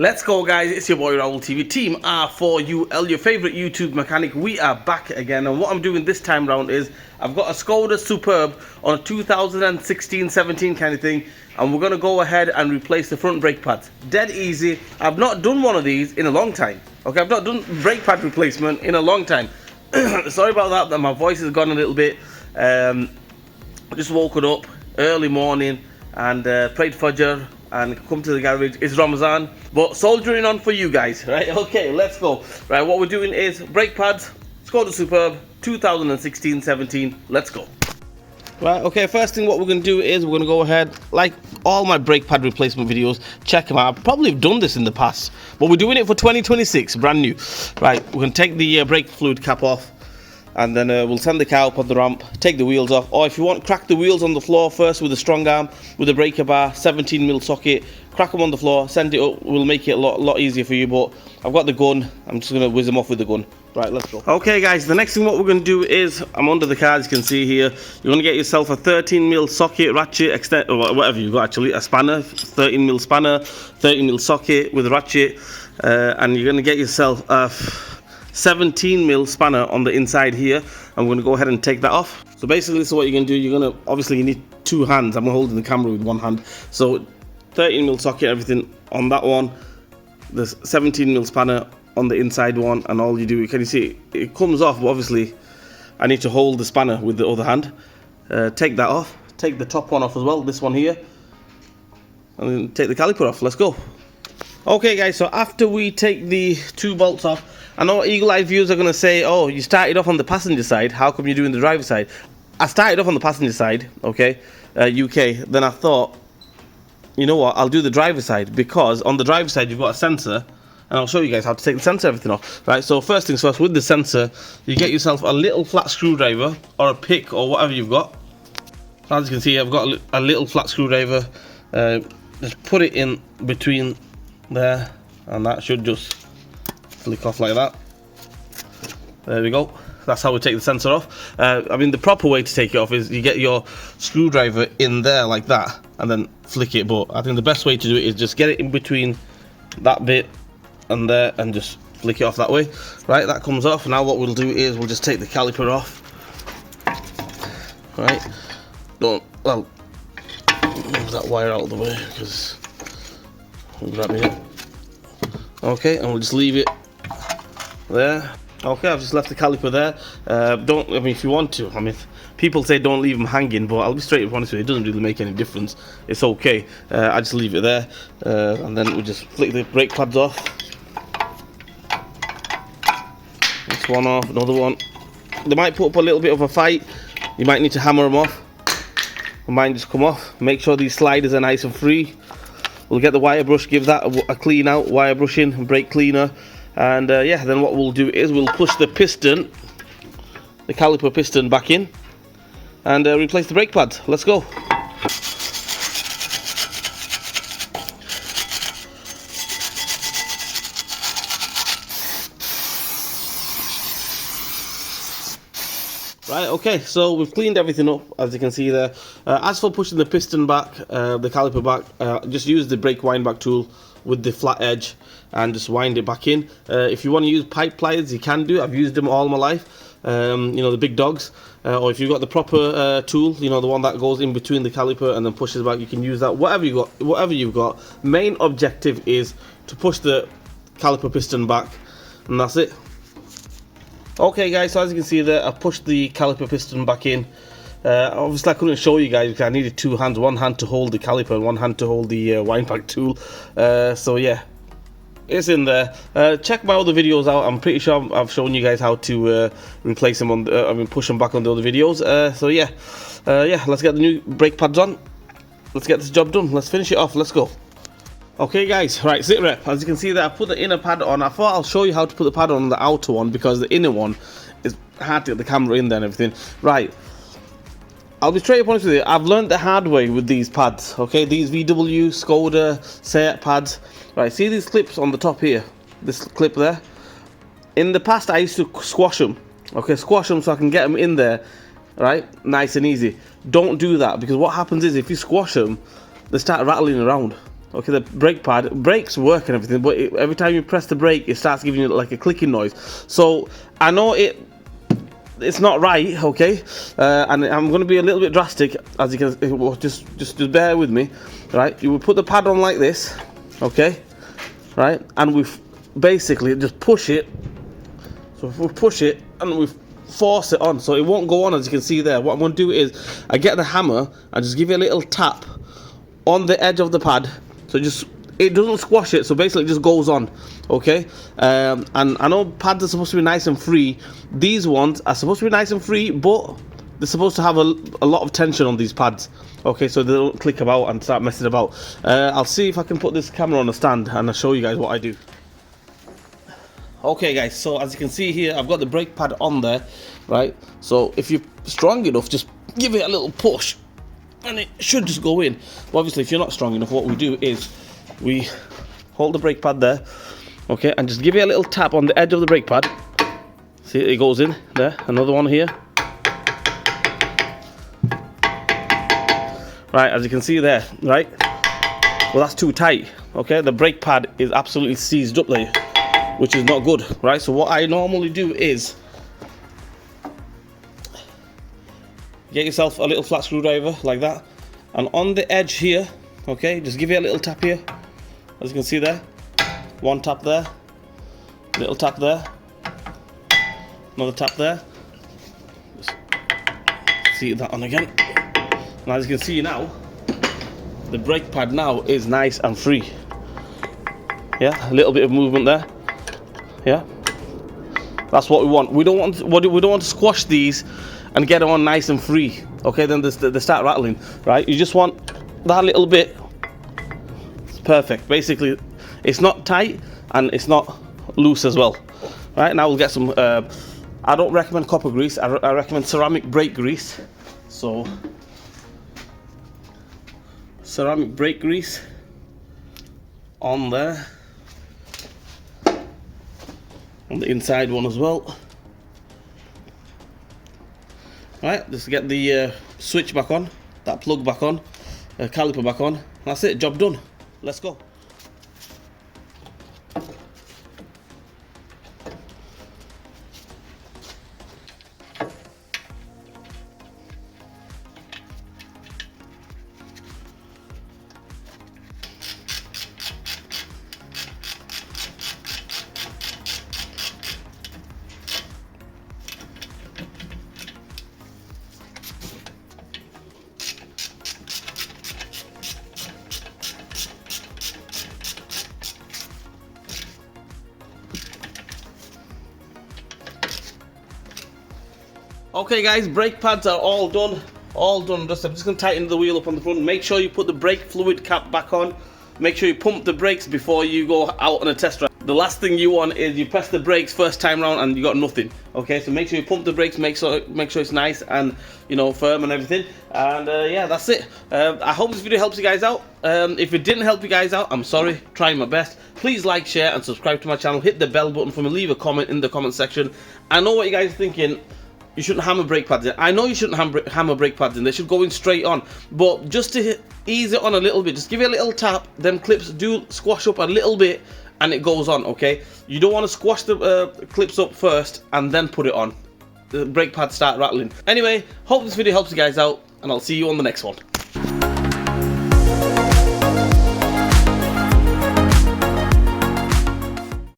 Let's go, guys. It's your boy Raul TV, Team R4UL, your favorite YouTube mechanic. We are back again, and what I'm doing this time round is I've got a Skoda Superb on a 2016-17 kind of thing, and we're gonna go ahead and replace the front brake pads. Dead easy. I've not done one of these in a long time. Okay, I've not done brake pad replacement in a long time. Sorry about that my voice has gone a little bit. I just woken up early morning and prayed Fajr and come to the garage. It's Ramadan, but soldiering on for you guys, right? Okay, let's go. Right, what we're doing is brake pads, Skoda Superb 2016-17. Let's go. Right, okay, first thing what we're going to do is we're going to go ahead, like all my brake pad replacement videos, check them out. I've probably done this in the past, but we're doing it for 2026, brand new. Right, we're going to take the brake fluid cap off, and then we'll send the car up on the ramp, take the wheels off, or if you want, crack the wheels on the floor first with a strong arm, with a breaker bar, 17mm socket, crack them on the floor, send it up. We'll make it a lot easier for you, but I've got the gun. I'm just going to whiz them off with the gun. Right, let's go. Okay, guys, the next thing what we're going to do is, I'm under the car, as you can see here. You're going to get yourself a 13mm socket, ratchet, extend, or whatever you've got actually, a spanner, 13mm spanner, 13mm socket with a ratchet, and you're going to get yourself a 17mm spanner on the inside here. I'm going to go ahead and take that off. So basically, this is what you're going to do. You're going to, obviously, you need two hands. I'm holding the camera with one hand. So 13mm socket, everything on that one. The 17mm spanner on the inside one, and all you do, can you see it comes off, but obviously I need to hold the spanner with the other hand. Take that off, take the top one off as well, this one here, and then take the caliper off. Let's go. Okay, guys, so after we take the two bolts off, I know eagle-eyed viewers are going to say, oh, you started off on the passenger side, how come you're doing the driver's side? I started off on the passenger side, okay, UK, then I thought, you know what, I'll do the driver's side, because on the driver's side you've got a sensor, and I'll show you guys how to take the sensor, everything off. Right, so first things first, with the sensor, you get yourself a little flat screwdriver, or a pick, or whatever you've got. So as you can see, I've got a little flat screwdriver. Just put it in between there, and that should just flick off like that. There we go. That's how we take the sensor off. I mean, the proper way to take it off is you get your screwdriver in there like that, and then flick it. But I think the best way to do it is just get it in between that bit and there, and just flick it off that way. Right, that comes off. Now what we'll do is we'll just take the caliper off. Right, move that wire out of the way, because we'll grab it. Okay, and we'll just leave it there. Okay, I've just left the caliper there. I mean, if you want to, I mean, people say don't leave them hanging, but I'll be straight up honest with you, it doesn't really make any difference. It's okay. I just leave it there, and then we just flick the brake pads off. This one off, another one. They might put up a little bit of a fight. You might need to hammer them off. They might just come off. Make sure these sliders are nice and free. We'll get the wire brush, give that a clean out, wire brushing and brake cleaner. And yeah, then what we'll do is we'll push the piston, the caliper piston, back in, and replace the brake pads. Let's go. Right, okay, so we've cleaned everything up, as you can see there. As for pushing the piston back, the caliper back, just use the brake wind back tool with the flat edge and just wind it back in. If you want to use pipe pliers, you can do. I've used them all my life, you know, the big dogs. Or if you've got the proper tool, you know, the one that goes in between the caliper and then pushes back, you can use that. Whatever you've got. Main objective is to push the caliper piston back, and that's it. Okay, guys, so as you can see there, I pushed the caliper piston back in. Obviously I couldn't show you guys because I needed two hands, one hand to hold the caliper and one hand to hold the wind back tool. So yeah, it's in there. Check my other videos out. I'm pretty sure I've shown you guys how to replace them on I mean, push them back on the other videos. So yeah, let's get the new brake pads on. Let's get this job done. Let's finish it off. Let's go. Okay, guys, right, sit rep. As you can see there, I put the inner pad on. I thought I'll show you how to put the pad on the outer one, because the inner one is hard to get the camera in there and everything. Right, I'll be straight up honest with you, I've learned the hard way with these pads, okay? These VW, Skoda, Seat pads. Right, see these clips on the top here? This clip there? In the past, I used to squash them, okay? Squash them so I can get them in there, right? Nice and easy. Don't do that, because what happens is, if you squash them, they start rattling around. Okay, the brake pad, brakes work and everything, but every time you press the brake, it starts giving you like a clicking noise. So I know it's not right, okay, and I'm going to be a little bit drastic, as you can. Just bear with me, right? You will put the pad on like this, okay, right, and we basically just push it. So if we push it and we force it on, so it won't go on, as you can see there. What I'm going to do is I get the hammer and just give it a little tap on the edge of the pad, so it doesn't squash it, so basically it just goes on, okay. And I know pads are supposed to be nice and free. These ones are supposed to be nice and free, but they're supposed to have a lot of tension on these pads, okay, so they don't click about and start messing about. I'll see if I can put this camera on a stand and I'll show you guys what I do. Okay guys, so as you can see here, I've got the brake pad on there, right? So if you're strong enough, just give it a little push and it should just go in. But obviously if you're not strong enough, what we do is we hold the brake pad there, okay, and just give it a little tap on the edge of the brake pad. See, it goes in there. Another one here. Right, as you can see there, right? Well, that's too tight, okay? The brake pad is absolutely seized up there, which is not good, right? So what I normally do is get yourself a little flat screwdriver like that, and on the edge here, okay, just give it a little tap here, as you can see there. One tap there, little tap there, another tap there. Just see that on again. And as you can see now, the brake pad now is nice and free. Yeah, a little bit of movement there. Yeah, that's what we want. We don't want to squash these and get them on nice and free. Okay, then they start rattling, right? You just want that little bit. It's perfect. Basically, it's not tight and it's not loose as well. Right, now we'll get some. I don't recommend copper grease. I recommend ceramic brake grease. So, ceramic brake grease on there. On the inside one as well. Right, just get the switch back on, that plug back on, caliper back on. That's it, job done. Let's go. Okay guys, brake pads are all done. I'm just going to tighten the wheel up on the front. Make sure you put the brake fluid cap back on. Make sure you pump the brakes before you go out on a test drive. The last thing you want is you press the brakes first time round and you got nothing. Okay, so make sure you pump the brakes, make sure it's nice and, you know, firm and everything. And yeah, that's it. I hope this video helps you guys out. If it didn't help you guys out, I'm sorry. Trying my best. Please like, share, and subscribe to my channel. Hit the bell button for me. Leave a comment in the comment section. I know what you guys are thinking. You shouldn't hammer brake pads in. I know you shouldn't hammer brake pads in. They should go in straight on. But just to ease it on a little bit, just give it a little tap. Them clips do squash up a little bit and it goes on, okay? You don't want to squash the clips up first and then put it on. The brake pads start rattling. Anyway, hope this video helps you guys out and I'll see you on the next one.